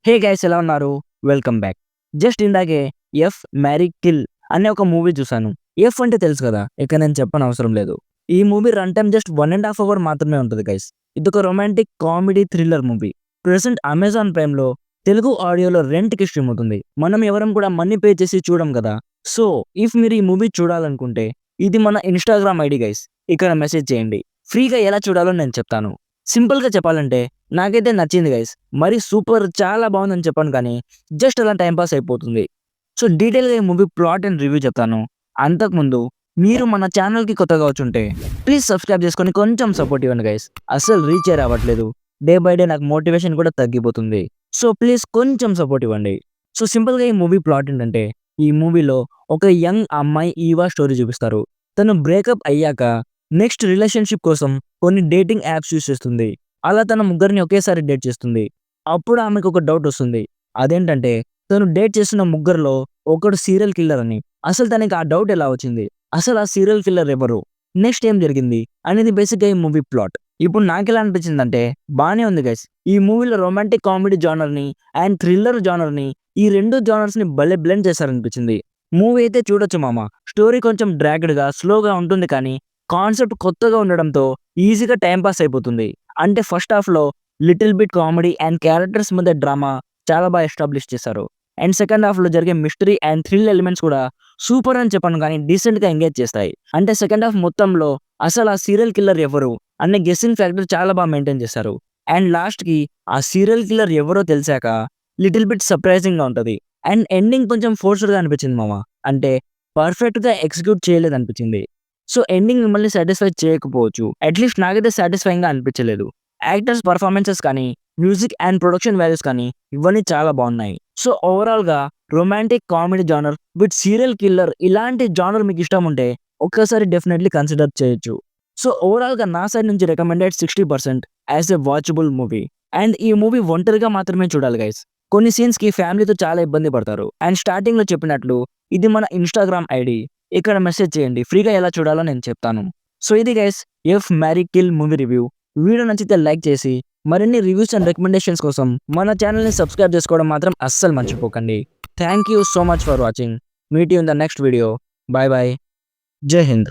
Hey guys ఎలా ఉన్నారు? Welcome back. Just ఇందాకే 'ఎఫ్ మ్యారీ కిల్' అనే ఒక మూవీ చూసాను. 'ఎఫ్' అంటే తెలుసు కదా! ఇక నేను చెప్పనవసరం లేదు. ఈ movie run time just 1½ hour మాత్రమే ఉంటది గైస్. ఇదొక romantic comedy thriller movie. Present Amazon ప్రైమ్‌లో తెలుగు ఆడియోలో రెంట్‌కి స్ట్రీమ్ అవుతుంది. మనం ఎవరం కూడా మనీ పే చేసి చూడం కదా! సో, ఇఫ్ మీరు ఈ మూవీ చూడాలనుకుంటే ఇది మన ఇన్‌స్టాగ్రామ్ ఐడీ గైస్. ఇక్కడ మెసేజ్ చేయండి. ఫ్రీగా ఎలా చూడాలో నేను చెప్తాను. సింపుల్‌గా చెప్పాలంటే నాకైతే నచ్చింది గైస్. మరి సూపర్ చాలా బావుందని చెప్పను కానీ, జస్ట్ అలా టైమ్ పాస్ అయిపోతుంది. సో, డీటెయిల్‌గా ఈ మూవీ ప్లాట్ అండ్ రివ్యూ చెప్తాను. అంతకుముందు మీరు మన ఛానెల్‌కి కొత్తగా వచ్చుంటే ప్లీజ్ సబ్స్క్రైబ్ చేసుకొని కొంచెం సపోర్ట్ ఇవ్వండి గైస్. అస్సలు రీచే రావట్లేదు. డే బై డే నాకు మోటివేషన్ కూడా తగ్గిపోతుంది. సో, ప్లీజ్ కొంచెం సపోర్ట్ ఇవ్వండి. సో, సింపుల్‌గా ఈ మూవీ ప్లాట్ ఏంటంటే, ఈ మూవీలో ఒక యంగ్ అమ్మాయి ఈవా స్టోరీ చూపిస్తారు. తను బ్రేకప్ అయ్యాక నెక్స్ట్ రిలేషన్‌షిప్ కోసం కొన్ని డేటింగ్ యాప్స్ యూజ్ చేస్తుంది. అలా తన ముగ్గురిని ఒకేసారి డేట్ చేస్తుంది. అప్పుడు ఆమెకొక డౌటొస్తుంది. అదేంటంటే తను డేట్ చేస్తున్న ముగ్గురిలో ఒకడు సీరియల్ కిల్లర్ అని. అసలు తనకి ఆ డౌట్ ఎలా వచ్చింది? అసలు ఆ సీరియల్ కిల్లర్ ఎవరు? నెక్స్ట్ ఏం జరిగింది? అనేది బేసిక్‌గా ఈ మూవీ ప్లాట్. ఇప్పుడు నాకెలా అనిపించిందంటే బానే ఉంది గైస్. ఈ మూవీలో రొమాంటిక్ కామెడీ జానర్‌ని అండ్ థ్రిల్లర్ జానర్‌ని ఈ 2 జానర్స్‌ని భలే బ్లెండ్ చేశారనిపించింది. మూవీ అయితే చూడొచ్చు మామ. స్టోరీ కొంచెం డ్రాగ్డ్‌గా, స్లోగా ఉంటుంది కానీ కాన్సెప్ట్ కొత్తగా ఉండడంతో ఈజీగా టైమ్ పాస్ అయిపోతుంది. అంటే ఫస్ట్ హాఫ్‌లో little bit comedy and characters మధ్య డ్రామా చాలా బాగా ఎస్టాబ్లిష్ చేశారు. అండ్ సెకండ్ హాఫ్‌లో జరిగే మిస్టరీ అండ్ థ్రిల్ ఎలిమెంట్స్ కూడా సూపర్ అని చెప్పను కానీ డీసెంట్‌గా ఎంగేజ్ చేస్తాయి. అంటే సెకండ్ హాఫ్ మొత్తంలో అసలు ఆ సీరియల్ కిల్లర్ ఎవరు అనే గెస్సింగ్ ఫ్యాక్టర్ చాలా బాగా మెయింటైన్ చేశారు. అండ్ లాస్ట్‌కి ఆ సీరియల్ కిల్లర్ ఎవరో తెలిసాక లిటిల్ బిట్ సర్ప్రైజింగ్‌గా ఉంటది. అండ్ ఎండింగ్ కొంచెం ఫోర్స్‌డ్‌గా అనిపించింది మామ. అంటే పర్ఫెక్ట్‌గా ఎగ్జిక్యూట్ చేయలేదనిపించింది. సో, ఎండింగ్ మిమ్మల్ని సాటిస్ఫై చేయకపోవచ్చు. అట్‌లీస్ట్ నాకైతే సాటిస్ఫైయింగ్‌గా అనిపించలేదు. యాక్టర్స్ పెర్ఫార్మన్సెస్ కానీ, మ్యూజిక్ అండ్ ప్రొడక్షన్ వాల్యూస్ కానీ ఇవన్నీ చాలా బాగున్నాయి. సో, ఓవరాల్‌గా romantic comedy genre with serial killer ఇలాంటి జానర్ మీకు ఇష్టం ఉంటే ఒక్కసారి డెఫినెట్‌లీ కన్సిడర్ చేయొచ్చు. సో, ఓవరాల్‌గా నా సైడ్ నుంచి recommended 60% as a watchable movie. And ఈ మూవీ ఒంటరిగా మాత్రమే చూడాలి గైస్. కొన్ని సీన్స్‌కి ఫ్యామిలీతో చాలా ఇబ్బంది పడతారు. అండ్ స్టార్టింగ్‌లో చెప్పినట్లు ఇది మన ఇన్‌స్టాగ్రామ్ ఐడీ. ఇక్కడ మెసేజ్ చేయండి. ఫ్రీగా ఎలా చూడాలో నేను చెప్తాను. సో, ఇది guys 'F marry kill' movie review. Video నచ్చితే లైక్ చేసి మరిన్ని రివ్యూస్ అండ్ రికమెండేషన్స్ కోసం మన ఛానెల్‌ని సబ్స్క్రైబ్ చేసుకోవడం మాత్రం అస్సలు మర్చిపోకండి. Thank you so much for watching. Meet you in the next video. By by. జై హింద్.